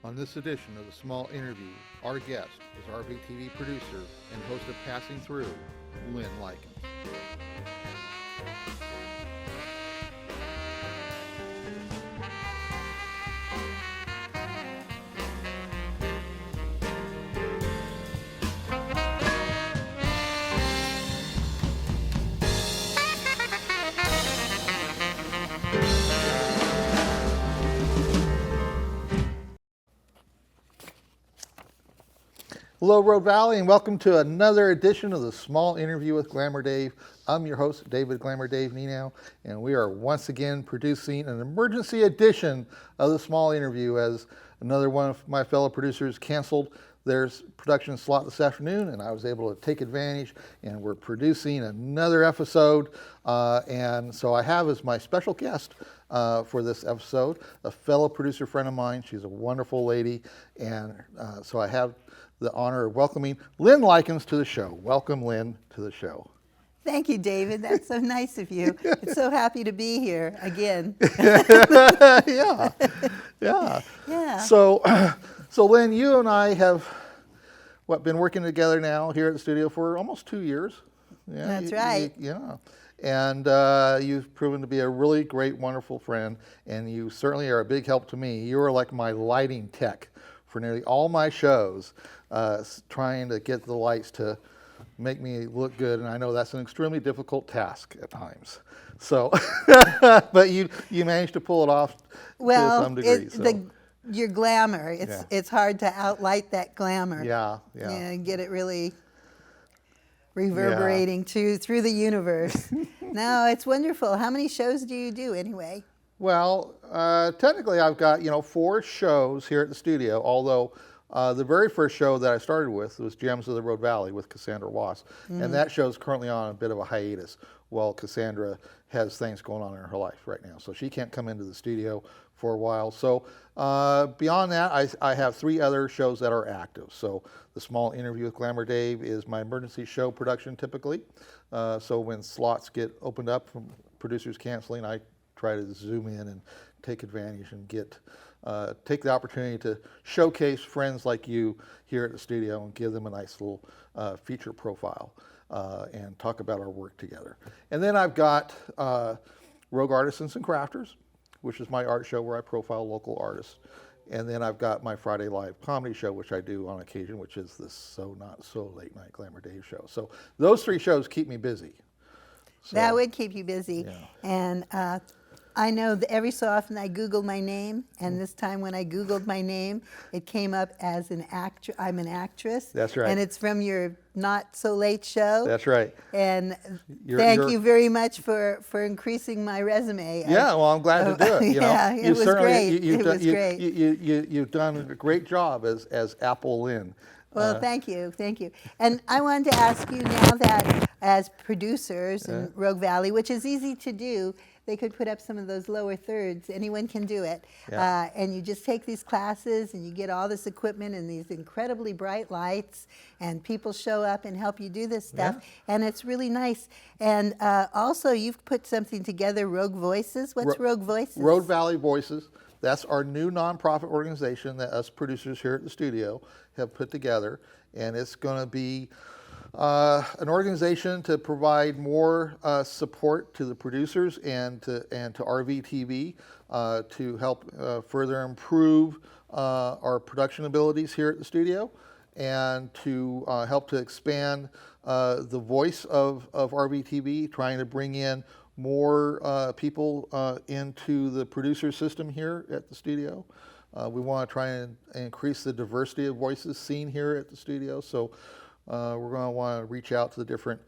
On this edition of the Small Interview, our guest is RVTV producer and host of Passing Through, Lynne Likens. Hello, Road Valley, and welcome to another edition of the Small Interview with Glamour Dave. I'm your host, Glamour Dave Nienow, and we are once again producing an emergency edition of the Small Interview as another one of my fellow producers canceled their production slot this afternoon, and I was able to take advantage, and we're producing another episode. And so I have as my special guest for this episode a fellow producer friend of mine. She's a wonderful lady, and so I have the honor of welcoming Lynne Likens to the show. Welcome, Lynne, to the show. Thank you, David. That's so nice of you. I'm so happy to be here again. Yeah. Yeah. So Lynne, you and I have been working together now here at the studio for almost 2 years. Yeah, That's right. Yeah. And you've proven to be a really great, wonderful friend, and you certainly are a big help to me. You are like my lighting tech for nearly all my shows, trying to get the lights to make me look good, and I know that's an extremely difficult task at times. So, but you managed to pull it off to some degree. Your glamour, Yeah. it's hard to outlight that glamour. Yeah. And get it really reverberating through the universe. No, it's wonderful. How many shows do you do anyway? Well, technically I've got, 4 shows here at the studio, although the very first show that I started with was Gems of the Road Valley with Cassandra Wass, and that show's currently on a bit of a hiatus while Cassandra has things going on in her life right now, so she can't come into the studio for a while. So beyond that, I have 3 other shows that are active. So the Small Interview with Glamour Dave is my emergency show production typically. So when slots get opened up from producers canceling, I try to zoom in and take advantage and take the opportunity to showcase friends like you here at the studio and give them a nice little feature profile and talk about our work together. And then I've got Rogue Artisans and Crafters, which is my art show where I profile local artists. And then I've got my Friday Live comedy show, which I do on occasion, which is this So Not So Late Night Glamour Dave show. So those 3 shows keep me busy. So, That would keep you busy. Yeah. And I know that every so often I Google my name, and this time when I Googled my name, it came up as an actress. I'm an actress. That's right. And it's from your Not So Late show. That's right. And thank you very much for increasing my resume. Yeah, well, I'm glad to do it. Yeah, it was great. It was great. You've done a great job as Apple Lynne. Well, thank you. And I wanted to ask you now that as producers in Rogue Valley, which is easy to do, they could put up some of those lower thirds. Anyone can do it. Yeah. And you just take these classes and you get all this equipment and these incredibly bright lights, and people show up and help you do this stuff. Yeah. And it's really nice. And also you've put something together, Rogue Voices. What's Rogue Voices? Road Valley Voices. That's our new nonprofit organization that us producers here at the studio have put together. And it's going to be an organization to provide more support to the producers and to RVTV to help further improve our production abilities here at the studio, and to help to expand the voice of RVTV, trying to bring in more people into the producer system here at the studio. We want to try and increase the diversity of voices seen here at the studio. So we're going to want to reach out to the different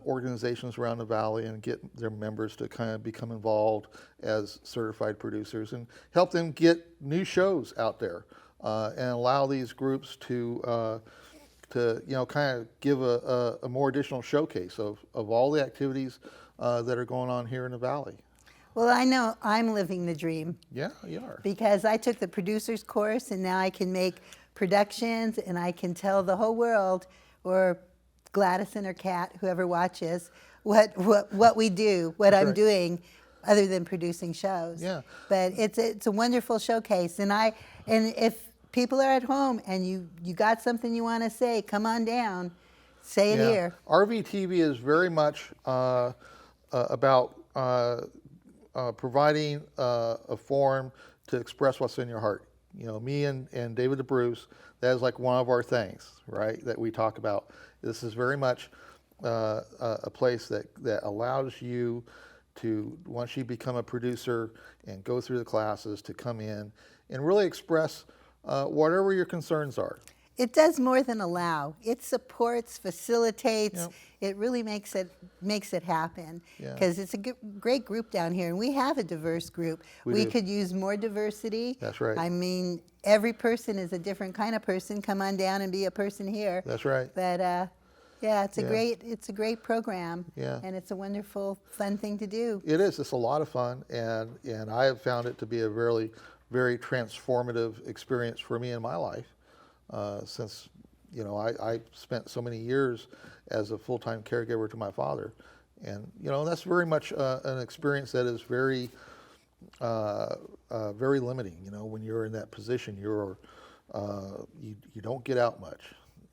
organizations around the valley and get their members to kind of become involved as certified producers and help them get new shows out there and allow these groups to kind of give a more additional showcase of all the activities that are going on here in the valley. Well, I know I'm living the dream. Yeah, you are. Because I took the producer's course, and now I can make productions, and I can tell the whole world, or Gladys and her cat, whoever watches, what we do, what I'm doing, other than producing shows. Yeah. But it's a wonderful showcase, and if people are at home and you got something you want to say, come on down, say it here. RVTV is very much about providing a forum to express what's in your heart. You know, me and David DeBruce, that is like one of our things, right, that we talk about. This is very much a place that allows you to, once you become a producer and go through the classes, to come in and really express whatever your concerns are. It does more than allow. It supports, facilitates. Yep. It really makes it happen. Yeah. Because it's a great group down here, and we have a diverse group. We do. could use more diversity. That's right. I mean, every person is a different kind of person. Come on down and be a person here. That's right. But yeah, it's a great program. Yeah. And it's a wonderful, fun thing to do. It is. It's a lot of fun, and I have found it to be a very, very transformative experience for me in my life. Since, you know, I spent so many years as a full-time caregiver to my father, and you know, that's very much an experience that is very, very limiting. You know, when you're in that position, you don't get out much,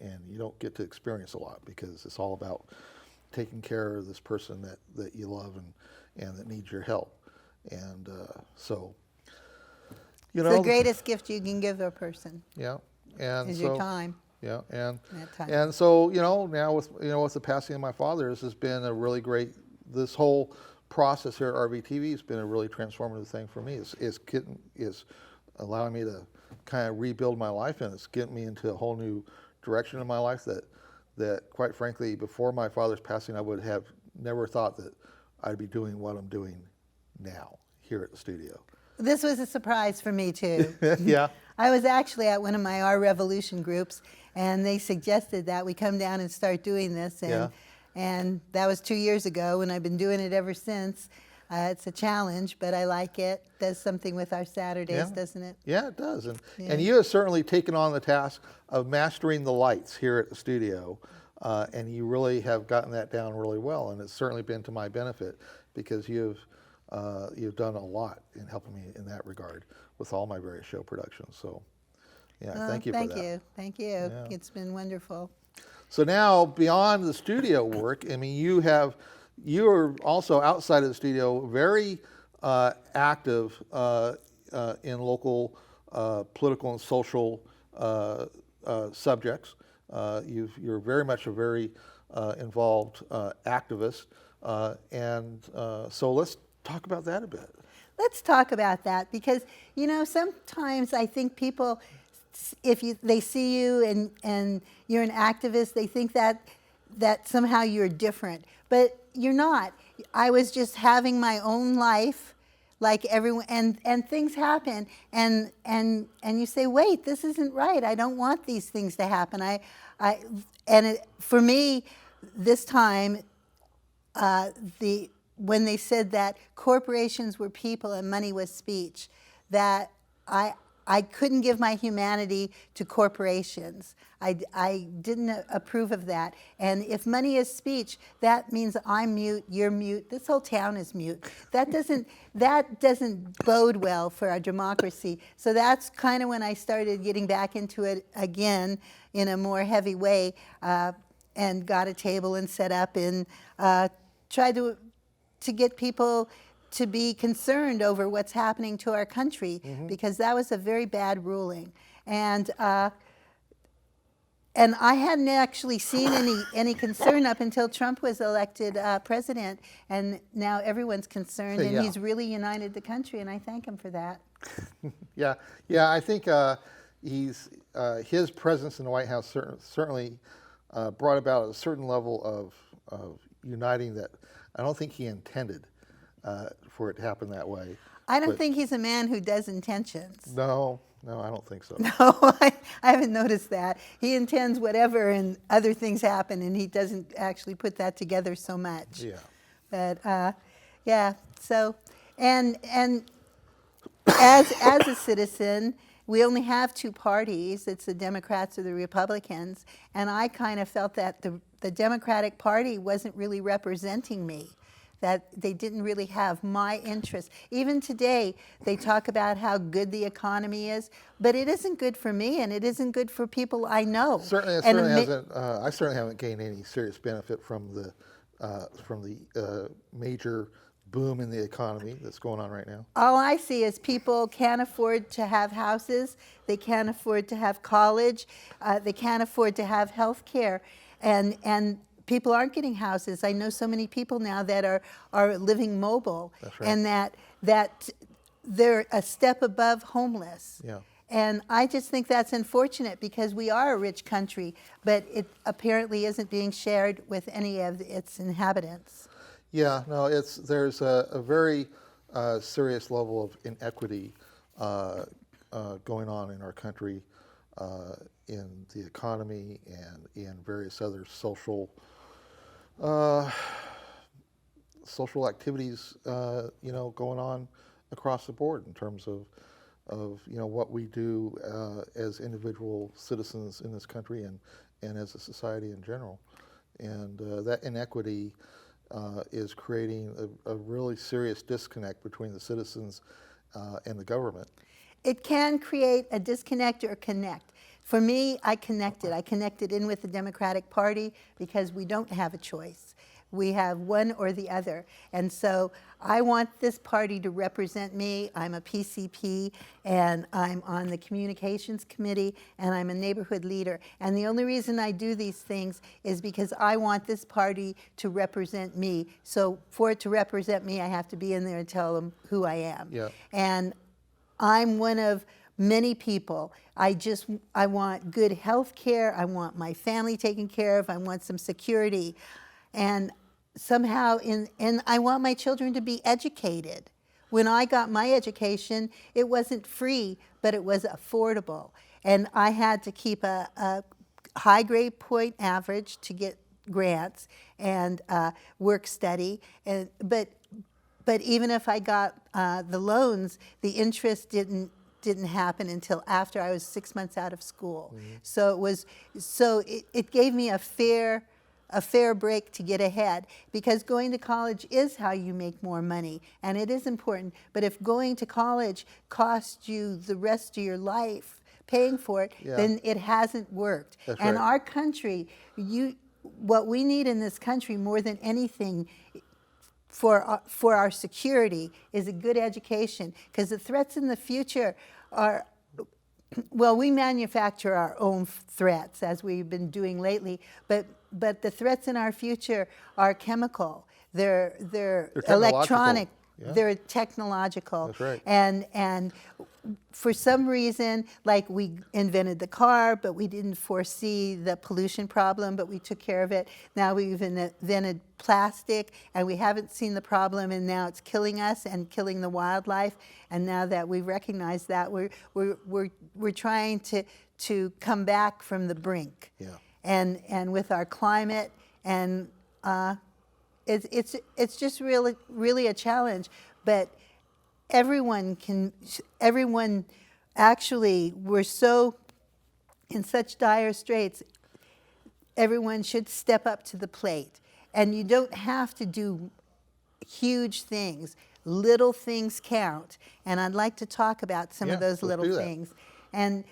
and you don't get to experience a lot, because it's all about taking care of this person that you love and that needs your help, and so, you know, It's the greatest gift you can give a person. Yeah. And is so, your time. Yeah, and That time. and so, you know, now with the passing of my father, this has been a really great. This whole process here at RVTV has been a really transformative thing for me. Is allowing me to kind of rebuild my life, and it's getting me into a whole new direction in my life that quite frankly, before my father's passing, I would have never thought that I'd be doing what I'm doing now here at the studio. This was a surprise for me too. Yeah. I was actually at one of my Our Revolution groups, and they suggested that we come down and start doing this, and that was 2 years ago, and I've been doing it ever since. It's a challenge, but I like it. Does something with our Saturdays, doesn't it? Yeah, it does. And you have certainly taken on the task of mastering the lights here at the studio, and you really have gotten that down really well, and it's certainly been to my benefit, because you've done a lot in helping me in that regard with all my various show productions. So, yeah, thank you for that. Thank you. Yeah. It's been wonderful. So now, beyond the studio work, I mean, you are also outside of the studio very active in local political and social subjects. You're very much a very involved activist, and so let's talk about that a bit. Let's talk about that, because, you know, sometimes I think people, if they see you and you're an activist, they think that somehow you're different, but you're not. I was just having my own life like everyone, and things happen, and you say, wait, this isn't right. I don't want these things to happen. For me, this time, when they said that corporations were people and money was speech, that I couldn't give my humanity to corporations. I didn't approve of that. And if money is speech, that means I'm mute, you're mute, this whole town is mute. That doesn't bode well for our democracy. So that's kind of when I started getting back into it again in a more heavy way, and got a table and set up and tried to get people to be concerned over what's happening to our country, because that was a very bad ruling. And I hadn't actually seen any concern up until Trump was elected president, and now everyone's concerned, and he's really united the country, and I thank him for that. Yeah, I think his presence in the White House certainly brought about a certain level of uniting that I don't think he intended for it to happen that way. I don't think he's a man who does intentions. No, I don't think so. No, I haven't noticed that. He intends whatever, and other things happen, and he doesn't actually put that together so much. Yeah. But yeah. So, and as a citizen, we only have two parties. It's the Democrats or the Republicans, and I kind of felt that the Democratic Party wasn't really representing me. that they didn't really have my interest. Even today, they talk about how good the economy is, but it isn't good for me, and it isn't good for people I know. Certainly, it And certainly hasn't. I certainly haven't gained any serious benefit from the major boom in the economy that's going on right now. all I see is people can't afford to have houses, they can't afford to have college, they can't afford to have health care, and people aren't getting houses. I know so many people now that are living mobile, That's right. and that they're a step above homeless. Yeah. And I just think that's unfortunate because we are a rich country, but it apparently isn't being shared with any of its inhabitants. Yeah, no, there's a very serious level of inequity going on in our country, in the economy and in various other social activities, going on across the board in terms of what we do as individual citizens in this country and as a society in general, and that inequity is creating a really serious disconnect between the citizens and the government. It can create a disconnect or connect. For me, I connected. I connected in with the Democratic Party because we don't have a choice. We have one or the other. And so I want this party to represent me. I'm a PCP, and I'm on the Communications Committee, and I'm a neighborhood leader. And the only reason I do these things is because I want this party to represent me. So for it to represent me, I have to be in there and tell them who I am. Yeah. And I'm one of many people. I want good health care. I want my family taken care of. I want some security. And somehow, and I want my children to be educated. When I got my education, it wasn't free, but it was affordable. And I had to keep a high grade point average to get grants and work study. But even if I got the loans, the interest didn't happen until after I was 6 months out of school. Mm-hmm. So it gave me a fair break to get ahead, because going to college is how you make more money, and it is important. But if going to college costs you the rest of your life paying for it, Yeah. then it hasn't worked. That's and right. Our country, what we need in this country more than anything for our security is a good education, because the threats in the future are, well, we manufacture our own threats, as we've been doing lately, but the threats in our future are chemical. They're electronic. Yeah. They're technological. That's right. And for some reason, like, we invented the car, but we didn't foresee the pollution problem, but we took care of it. Now we've invented plastic, and we haven't seen the problem, and now it's killing us and killing the wildlife. And now that we've recognized that, we're trying to come back from the brink. Yeah. And with our climate, and it's just really a challenge. But everyone actually, we're so in such dire straits, everyone should step up to the plate. And you don't have to do huge things. Little things count. And I'd like to talk about some of those little things. And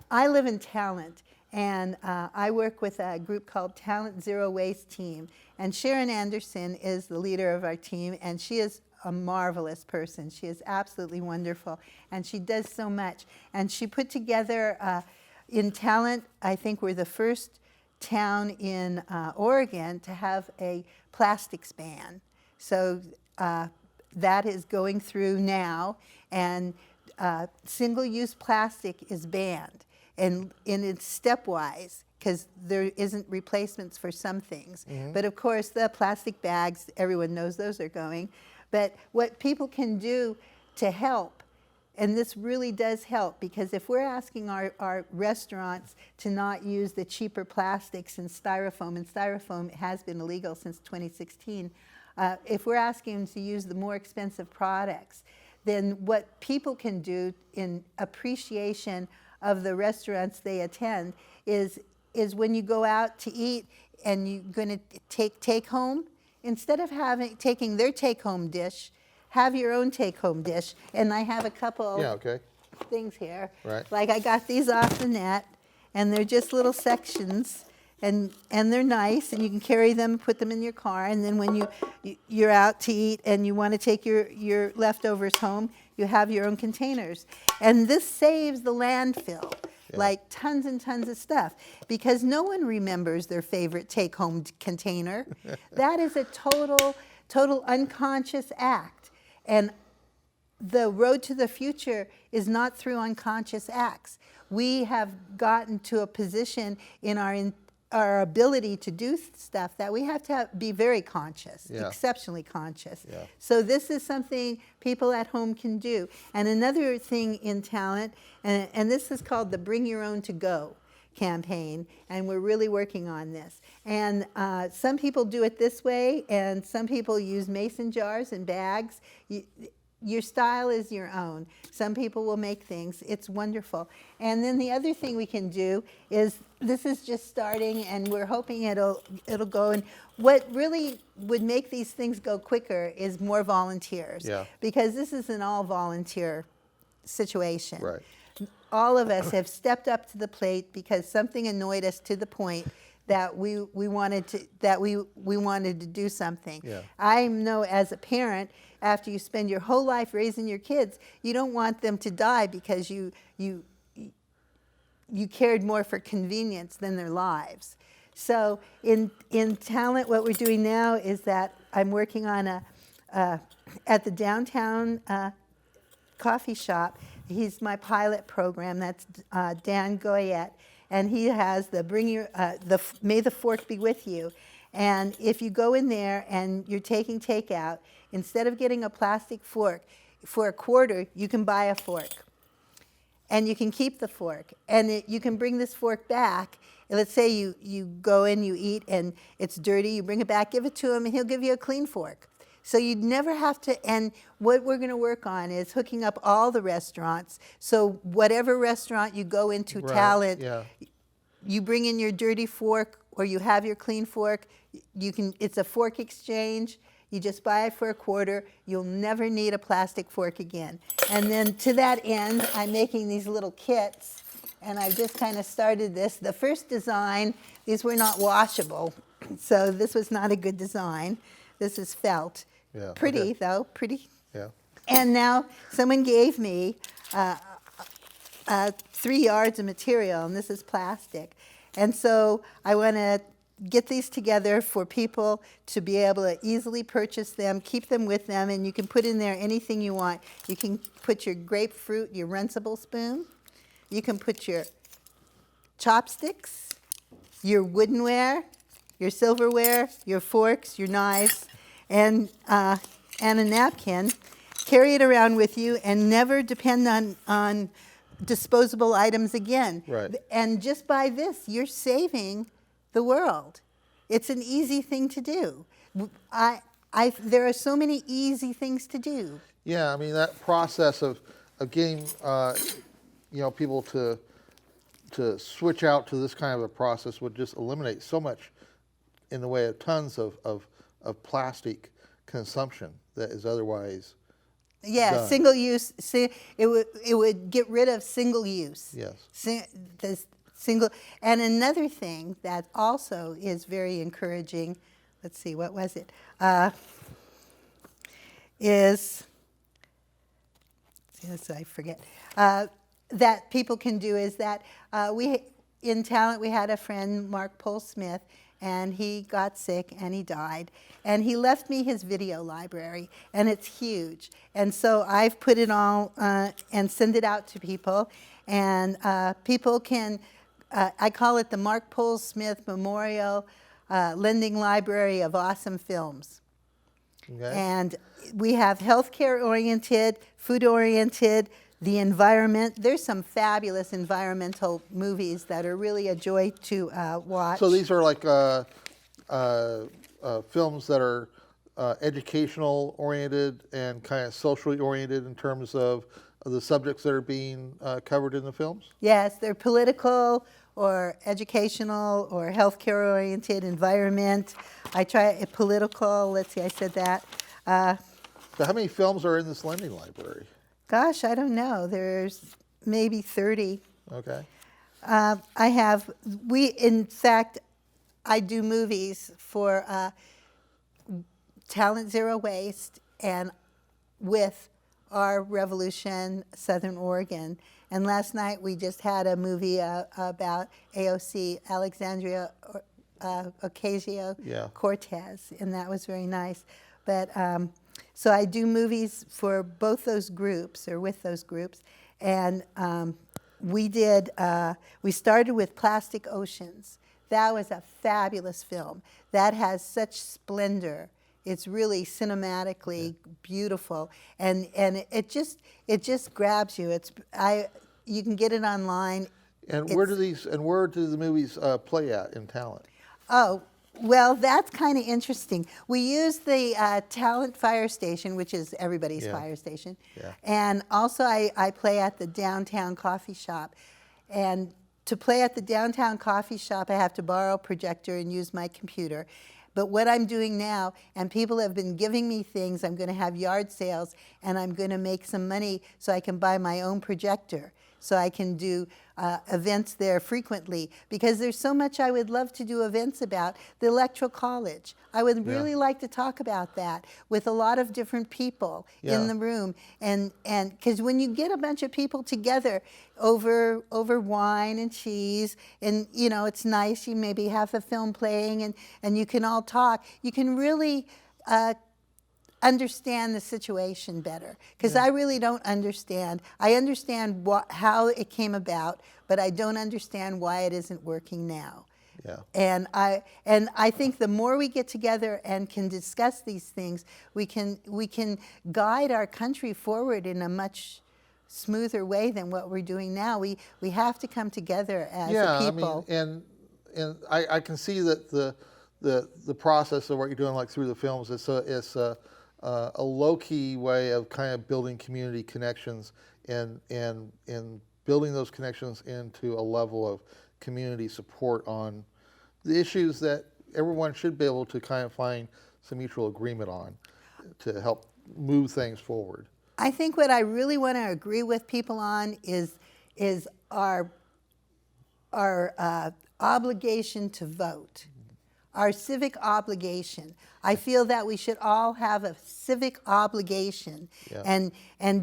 I live in Talent, and I work with a group called Talent Zero Waste Team. And Sharon Anderson is the leader of our team, and she is a marvelous person. She is absolutely wonderful, and she does so much. And she put together, in Talent, I think we're the first town in Oregon to have a plastics ban. So that is going through now, and single-use plastic is banned, and it's stepwise, because there isn't replacements for some things. Mm-hmm. But of course, the plastic bags, everyone knows those are going. But what people can do to help, and this really does help, because if we're asking our restaurants to not use the cheaper plastics and styrofoam has been illegal since 2016, if we're asking them to use the more expensive products, then what people can do in appreciation of the restaurants they attend is when you go out to eat and you're going to take home, instead of taking their take-home dish, have your own take-home dish. And I have a couple Yeah, okay. things here. Right. Like I got these off the net, and they're just little sections, and they're nice, and you can carry them, put them in your car, and then when you're out to eat and you want to take your leftovers home, you have your own containers. And this saves the landfill. Yeah. Like tons and tons of stuff, because no one remembers their favorite take-home container. That is a total unconscious act. And the road to the future is not through unconscious acts. We have gotten to a position in our ability to do stuff that we have to be very conscious, Yeah. exceptionally conscious. Yeah. So this is something people at home can do. And another thing in talent, and this is called the Bring Your Own to Go campaign, and we're really working on this. And some people do it this way, and some people use mason jars and bags. Your style is your own. Some people will make things. It's wonderful. And then the other thing we can do is, this is just starting, and we're hoping it'll go. And what really would make these things go quicker is more volunteers. Yeah. Because this is an all volunteer situation. Right. All of us have stepped up to the plate because something annoyed us to the point that we wanted to do something. Yeah. I know as a parent, after you spend your whole life raising your kids, you don't want them to die because you cared more for convenience than their lives. So in talent, what we're doing now is that I'm working on at the downtown coffee shop. He's my pilot program. That's Dan Goyette. And he has the May the Fork Be With You. And if you go in there and you're taking takeout, instead of getting a plastic fork, for $0.25, you can buy a fork. And you can keep the fork. And you can bring this fork back. Let's say you go in, you eat, and it's dirty. You bring it back, give it to him, and he'll give you a clean fork. So you'd never have to, and what we're going to work on is hooking up all the restaurants. So whatever restaurant you go into, Right, talent, yeah. you bring in your dirty fork or you have your clean fork. It's a fork exchange. You just buy it for $0.25. You'll never need a plastic fork again. And then to that end, I'm making these little kits, and I've just kind of started this. The first design, these were not washable, so this was not a good design. This is felt. Yeah, Pretty, okay. though, pretty. Yeah. And now someone gave me 3 yards of material, and this is plastic. And so I want to get these together for people to be able to easily purchase them, keep them with them, and you can put in there anything you want. You can put your grapefruit, your Runcible spoon. You can put your chopsticks, your woodenware, your silverware, your forks, your knives, and a napkin. Carry it around with you and never depend on disposable items again. Right. And just by this, you're saving the world. It's an easy thing to do. There are so many easy things to do. Yeah, I mean, that process of getting people to switch out to this kind of a process would just eliminate so much in the way of tons of plastic consumption that is otherwise done. Single use. It would get rid of single use. Yes. And another thing that also is very encouraging. Let's see, what was it? I forget. That people can do is that in talent we had a friend, Mark Pole Smith, and he got sick and he died. And he left me his video library, and it's huge. And so I've put it all and send it out to people. And people can, I call it the Mark Pole Smith Memorial Lending Library of Awesome Films. Okay. And we have healthcare-oriented, food-oriented, the environment. There's some fabulous environmental movies that are really a joy to watch. So these are like films that are educational oriented and kind of socially oriented in terms of the subjects that are being covered in the films? Yes, they're political or educational or healthcare oriented, environment. I try political. Let's see, I said that. So how many films are in this lending library? Gosh, I don't know. There's maybe 30. Okay. In fact, I do movies for Talent Zero Waste and with our Revolution Southern Oregon. And last night we just had a movie about AOC, Alexandria Yeah. Ocasio-Cortez, and that was very nice. But so I do movies for both those groups, or with those groups, and we started with Plastic Oceans. That was a fabulous film. That has such splendor. It's really cinematically beautiful, and it just grabs you. You can get it online. And where do the movies play at in Talent? Oh, well, that's kind of interesting. We use the Talent Fire Station, which is everybody's fire station, and also I play at the Downtown Coffee Shop, and to play at the Downtown Coffee Shop, I have to borrow a projector and use my computer. But what I'm doing now, and people have been giving me things, I'm going to have yard sales, and I'm going to make some money so I can buy my own projector, so I can do events there frequently, because there's so much I would love to do events about. The Electoral College, I would really like to talk about that with a lot of different people in the room, and because when you get a bunch of people together over wine and cheese, and it's nice, you maybe have a film playing, and you can all talk, you can really understand the situation better, because I really don't understand. I understand how it came about, but I don't understand why it isn't working now. Yeah. And I think the more we get together and can discuss these things, we can guide our country forward in a much smoother way than what we're doing now. We have to come together as a people. I mean, and I can see that the process of what you're doing, like through the films, it's a low-key way of kind of building community connections and building those connections into a level of community support on the issues that everyone should be able to kind of find some mutual agreement on to help move things forward. I think what I really want to agree with people on is our obligation to vote. Our civic obligation. I feel that we should all have a civic obligation and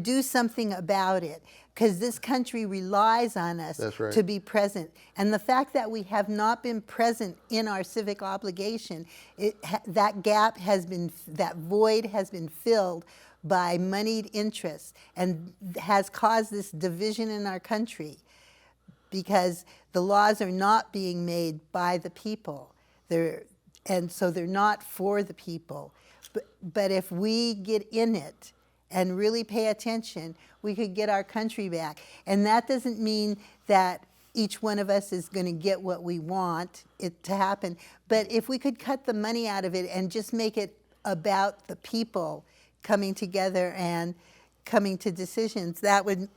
do something about it, because this country relies on us to be present. And the fact that we have not been present in our civic obligation, that gap that void has been filled by moneyed interests and has caused this division in our country, because the laws are not being made by the people. And so they're not for the people. But if we get in it and really pay attention, we could get our country back. And that doesn't mean that each one of us is going to get what we want it to happen. But if we could cut the money out of it and just make it about the people coming together and coming to decisions, that would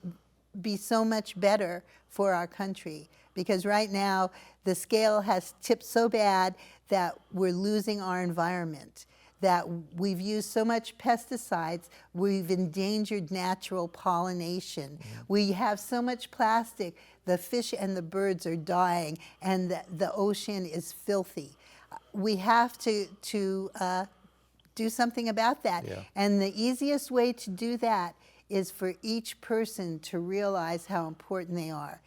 be so much better for our country. Because right now, the scale has tipped so bad that we're losing our environment, that we've used so much pesticides, we've endangered natural pollination. We have so much plastic, the fish and the birds are dying, and the ocean is filthy. We have to do something about that. And the easiest way to do that is for each person to realize how important they are.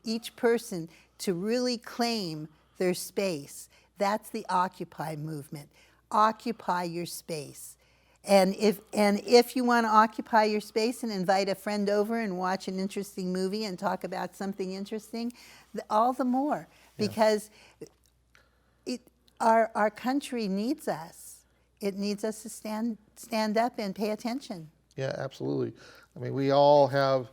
Each person to really claim their space. That's the Occupy movement. Occupy your space. And if you want to occupy your space and invite a friend over and watch an interesting movie and talk about something interesting, all the more. Because our country needs us. It needs us to stand up and pay attention. Yeah, absolutely. I mean, we all have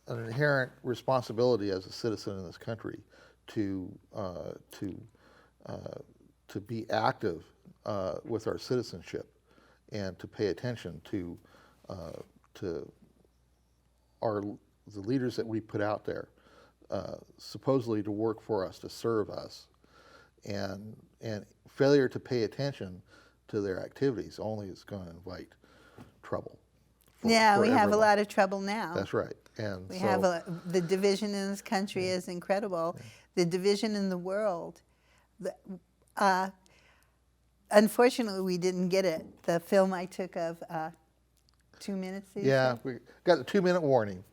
an inherent responsibility as a citizen in this country to be active with our citizenship and to pay attention to the leaders that we put out there. supposedly to work for us, to serve us, and failure to pay attention to their activities only is going to invite trouble. Yeah, for we have a everyone. lot of trouble now. That's right. And We so, have the division in this country is incredible. The division in the world. Unfortunately, we didn't get it. The film I took of 2 minutes. yeah, we got the 2-minute warning.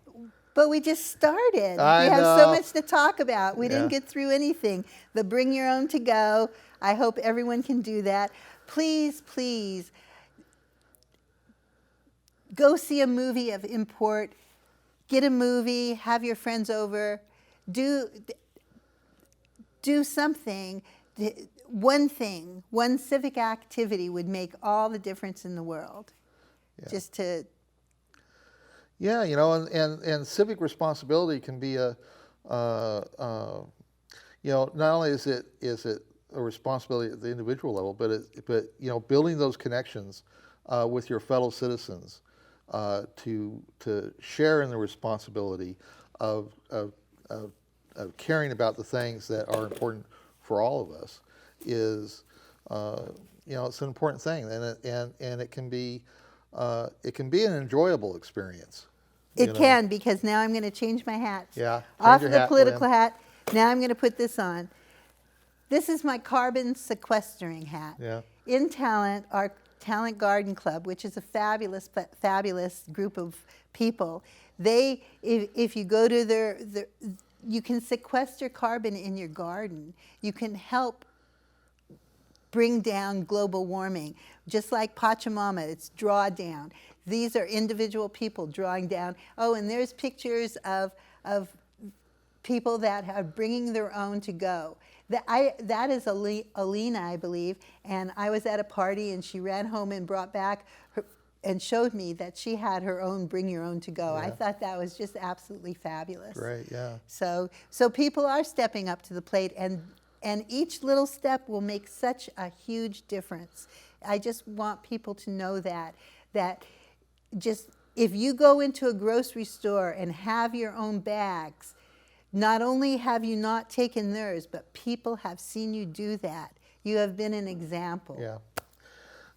But we just started. I We have so know. much to talk about. We Yeah. didn't get through anything. The bring your own to go. I hope everyone can do that. Please, please, go see a movie of import. Get a movie. Have your friends over. Do something. One thing, one civic activity would make all the difference in the world. Yeah. Just to Yeah, you know, and civic responsibility can be a, you know, not only is it a responsibility at the individual level, but you know, building those connections with your fellow citizens to share in the responsibility of caring about the things that are important for all of us is, you know, it's an important thing, and it can be an enjoyable experience. It can, because now I'm going to change my hats. Yeah, Off change your the hat, political Lynne. hat. Now I'm going to put this on. This is my carbon sequestering hat. Yeah. In Talent, our Talent Garden Club, which is a fabulous group of people, if you go to their, you can sequester carbon in your garden. You can help bring down global warming. Just like Pachamama, it's draw down. These are individual people drawing down. Oh, and there's pictures of people that are bringing their own to go. That is Alina, I believe, and I was at a party and she ran home and brought back and showed me that she had her own bring your own to go. Yeah. I thought that was just absolutely fabulous. Great, yeah. So people are stepping up to the plate, and each little step will make such a huge difference. I just want people to know that just if you go into a grocery store and have your own bags, not only have you not taken theirs, but people have seen you do that. You have been an example. Yeah.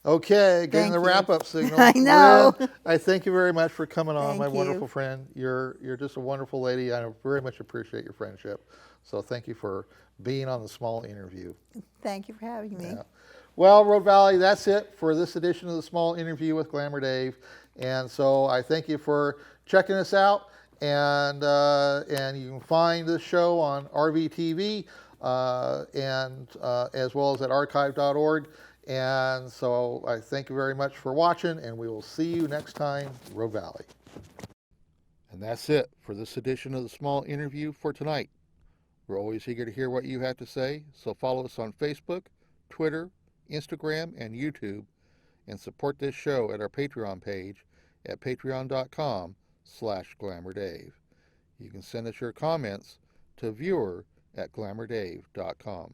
Okay, getting Thank the you. wrap-up signal. I know. Lynne, I thank you very much for coming on, Thank my you. wonderful friend. You're just a wonderful lady. I very much appreciate your friendship. So thank you for being on the small interview. Thank you for having me. Yeah. Well, Road Valley, that's it for this edition of the Small Interview with Glamour Dave. And so I thank you for checking us out. And you can find this show on RVTV as well as at archive.org. And so I thank you very much for watching, and we will see you next time, Road Valley. And that's it for this edition of the Small Interview for tonight. We're always eager to hear what you have to say, so follow us on Facebook, Twitter, Instagram, and YouTube, and support this show at our Patreon page at patreon.com/glamourdave. You can send us your comments to viewer@glamourdave.com.